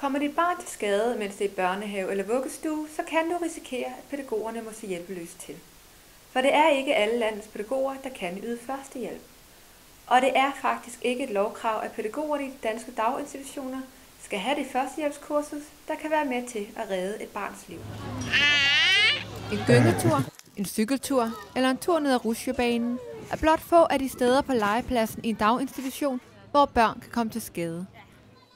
Kommer dit barn til skade, mens det er i børnehave eller vuggestue, så kan du risikere, at pædagogerne må se hjælpeløst til. For det er ikke alle landets pædagoger, der kan yde førstehjælp. Og det er faktisk ikke et lovkrav, at pædagogerne i de danske daginstitutioner skal have det førstehjælpskursus, der kan være med til at redde et barns liv. En gyngetur, en cykeltur eller en tur ned ad rutsjebanen er blot få af de steder på legepladsen i en daginstitution, hvor børn kan komme til skade.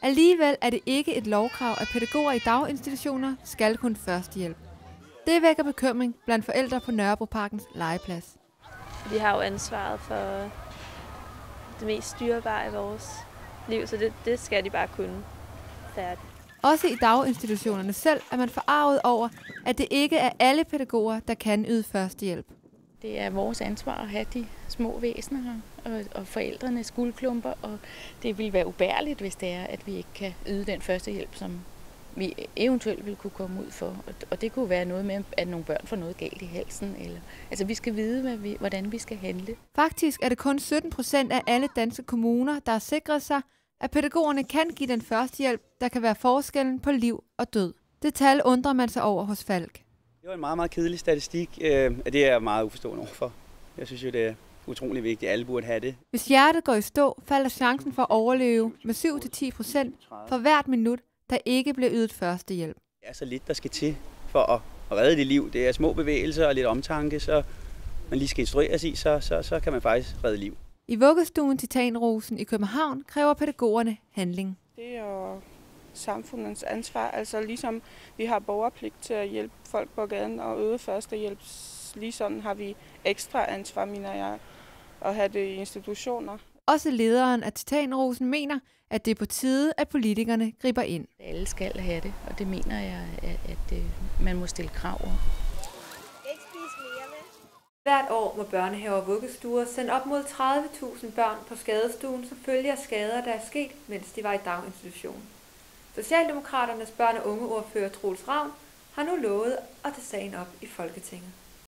Alligevel er det ikke et lovkrav, at pædagoger i daginstitutioner skal kunne førstehjælp. Det vækker bekymring blandt forældre på Nørrebroparkens legeplads. Vi har jo ansvaret for det mest styrbare i vores liv, så det skal de bare kunne. Færdigt. Også i daginstitutionerne selv er man forarvet over, at det ikke er alle pædagoger, der kan yde førstehjælp. Det er vores ansvar at have de små væsener her, og forældrenes guldklumper, og det vil være ubærligt, hvis det er, at vi ikke kan yde den førstehjælp, som vi eventuelt vil kunne komme ud for. Og det kunne være noget med, at nogle børn får noget galt i halsen. Altså vi skal vide, hvordan vi skal handle. Faktisk er det kun 17% af alle danske kommuner, der har sikret sig, at pædagogerne kan give den førstehjælp, der kan være forskellen på liv og død. Det tal undrer man sig over hos Falk. Det var en meget, meget kedelig statistik. Det er jeg meget uforstående overfor. Jeg synes jo, det er utrolig vigtigt, at alle burde have det. Hvis hjertet går i stå, falder chancen for at overleve med 7-10% for hvert minut, der ikke bliver ydet førstehjælp. Det er så lidt, der skal til for at redde det liv. Det er små bevægelser og lidt omtanke, så man lige skal instrueres i, så kan man faktisk redde liv. I vuggestuen Titanrosen i København kræver pædagogerne handling. Det er jo samfundets ansvar. Altså ligesom vi har borgerpligt til at hjælpe folk på gaden og øge førstehjælp, lige sådan har vi ekstra ansvar, mener jeg, at have det i institutioner. Også lederen af Titanrosen mener, at det er på tide, at politikerne griber ind. Alle skal have det, og det mener jeg, at man må stille krav om. Hvert år må børnehaver og vuggestuer sende op mod 30.000 børn på skadestuen som følge af skader, der er sket, mens de var i daginstitution. Socialdemokraternes børne- og ungeordfører Troels Ravn har nu lovet at tage sagen op i Folketinget.